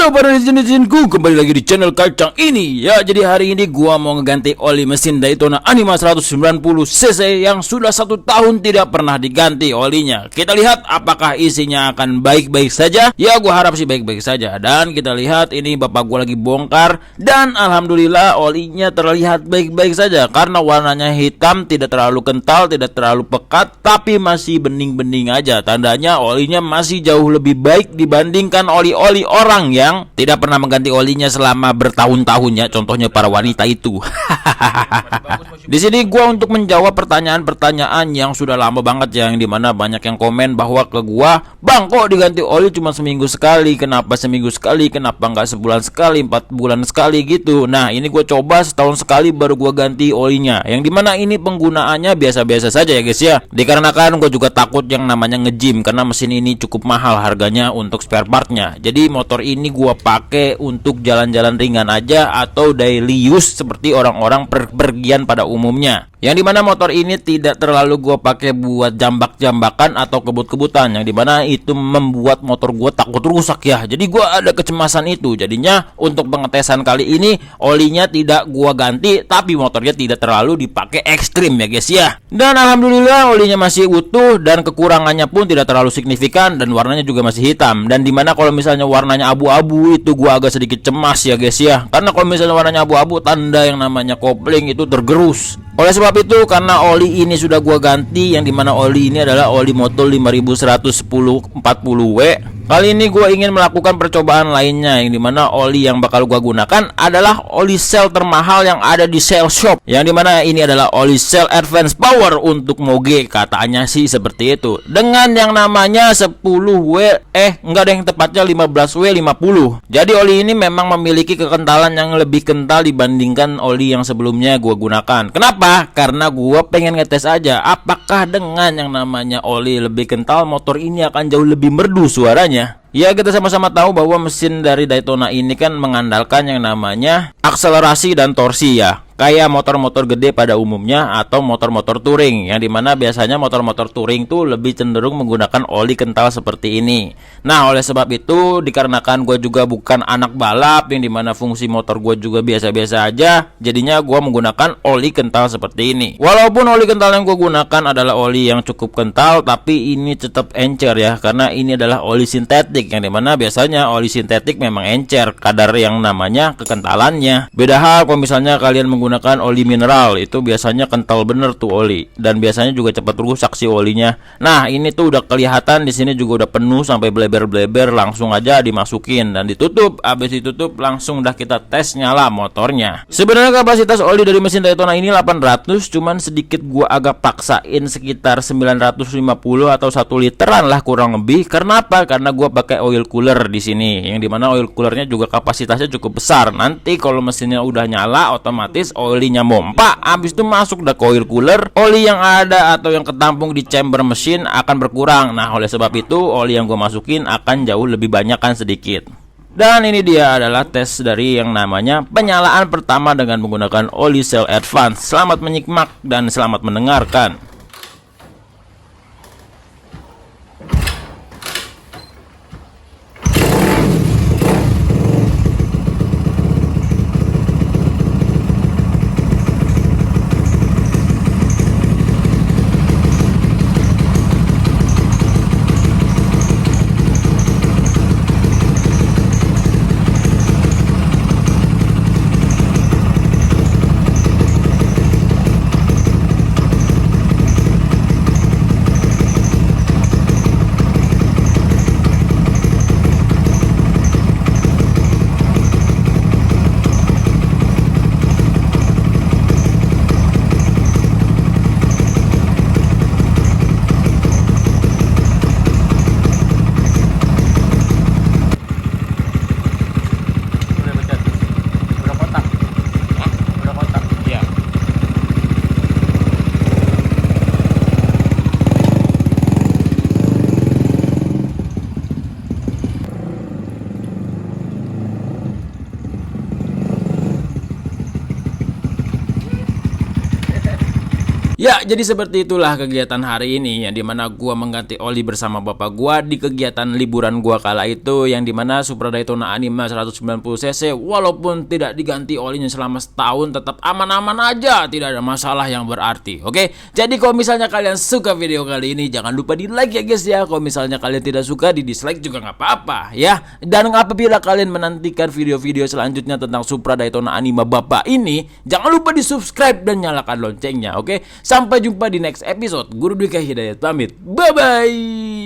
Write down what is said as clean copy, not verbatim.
Halo para netizen-netizensku, kembali lagi di channel Kacang ini. Ya, jadi hari ini gua mau ngeganti oli mesin Daytona Anima 190cc yang sudah 1 tahun tidak pernah diganti olinya. Kita lihat apakah isinya akan baik-baik saja. Ya, gua harap sih baik-baik saja. Dan kita lihat ini bapak gua lagi bongkar, dan alhamdulillah olinya terlihat baik-baik saja karena warnanya hitam, tidak terlalu kental, tidak terlalu pekat, tapi masih bening-bening aja. Tandanya olinya masih jauh lebih baik dibandingkan oli-oli orang yang tidak pernah mengganti olinya selama bertahun-tahun ya, contohnya para wanita itu. Di sini gua untuk menjawab pertanyaan-pertanyaan yang sudah lama banget ya, yang dimana banyak yang komen bahwa ke gua, "Bang, kok diganti oli cuma seminggu sekali? Kenapa seminggu sekali? Kenapa nggak sebulan sekali, 4 bulan sekali gitu?" Nah, ini gua coba setahun sekali baru gua ganti olinya, yang dimana ini penggunaannya biasa-biasa saja ya guys ya. Dikarenakan gua juga takut yang namanya nge-gym, karena mesin ini cukup mahal harganya untuk spare partnya. Jadi motor ini gua pakai untuk jalan-jalan ringan aja atau daily use seperti orang-orang pergian pada umumnya. Yang dimana motor ini tidak terlalu gua pakai buat jambak-jambakan atau kebut-kebutan, yang dimana itu membuat motor gua takut rusak ya. Jadi gua ada kecemasan itu. Jadinya untuk pengetesan kali ini olinya tidak gua ganti, tapi motornya tidak terlalu dipakai ekstrim ya guys ya. Dan alhamdulillah olinya masih utuh dan kekurangannya pun tidak terlalu signifikan, dan warnanya juga masih hitam. Dan dimana kalau misalnya warnanya abu-abu itu gua agak sedikit cemas ya guys ya. Karena kalau misalnya warnanya abu-abu, tanda yang namanya kopling itu tergerus. Oleh sebab itu, karena oli ini sudah gua ganti, yang dimana oli ini adalah oli Motul 511040W. Kali ini gua ingin melakukan percobaan lainnya, yang dimana oli yang bakal gua gunakan adalah oli sel termahal yang ada di sel shop, yang dimana ini adalah oli sel advance power untuk moge, katanya sih seperti itu, dengan yang namanya 10W, enggak ada yang tepatnya 15W50. Jadi oli ini memang memiliki kekentalan yang lebih kental dibandingkan oli yang sebelumnya gua gunakan. Kenapa? Karena gua pengen ngetes aja apakah dengan yang namanya oli lebih kental motor ini akan jauh lebih merdu suaranya. Ya, kita sama-sama tahu bahwa mesin dari Daytona ini kan mengandalkan yang namanya akselerasi dan torsi ya, kayak motor-motor gede pada umumnya atau motor-motor touring, yang dimana biasanya motor-motor touring tuh lebih cenderung menggunakan oli kental seperti ini. Nah, oleh sebab itu, dikarenakan gue juga bukan anak balap, yang dimana fungsi motor gue juga biasa-biasa aja, jadinya gue menggunakan oli kental seperti ini. Walaupun oli kental yang gue gunakan adalah oli yang cukup kental, tapi ini tetap encer ya, karena ini adalah oli sintetik, yang dimana biasanya oli sintetik memang encer kadar yang namanya kekentalannya. Beda hal kalau misalnya kalian menggunakan oli mineral, itu biasanya kental bener tuh oli, dan biasanya juga cepat rusak si olinya. Nah, ini tuh udah kelihatan di sini juga udah penuh sampai bleber-bleber, langsung aja dimasukin dan ditutup. Habis ditutup langsung udah kita tes nyala motornya. Sebenarnya kapasitas oli dari mesin Daytona ini 800, cuman sedikit gua agak paksain sekitar 950 atau 1 literan lah kurang lebih. Karena apa? Karena gua pakai oil cooler di sini, yang dimana oil coolernya juga kapasitasnya cukup besar. Nanti kalau mesinnya udah nyala, otomatis olinya mompa, habis itu masuk ke oil cooler, oli yang ada atau yang ketampung di chamber mesin akan berkurang. Nah, oleh sebab itu oli yang gue masukin akan jauh lebih banyak kan sedikit. Dan ini dia adalah tes dari yang namanya penyalaan pertama dengan menggunakan oli sel advance. Selamat menyimak dan selamat mendengarkan. Ya, jadi seperti itulah kegiatan hari ini, yang dimana gua mengganti oli bersama bapak gua di kegiatan liburan gua kala itu, yang dimana Supra Daytona Anima 190cc walaupun tidak diganti olinya selama setahun tetap aman-aman aja, tidak ada masalah yang berarti. Oke, jadi kalau misalnya kalian suka video kali ini, jangan lupa di like ya guys ya. Kalau misalnya kalian tidak suka, di dislike juga nggak apa-apa ya. Dan apabila kalian menantikan video-video selanjutnya tentang Supra Daytona Anima bapak ini, jangan lupa di subscribe dan nyalakan loncengnya. Oke, sampai jumpa di next episode. Guru Dwi Hidayat pamit. Bye bye.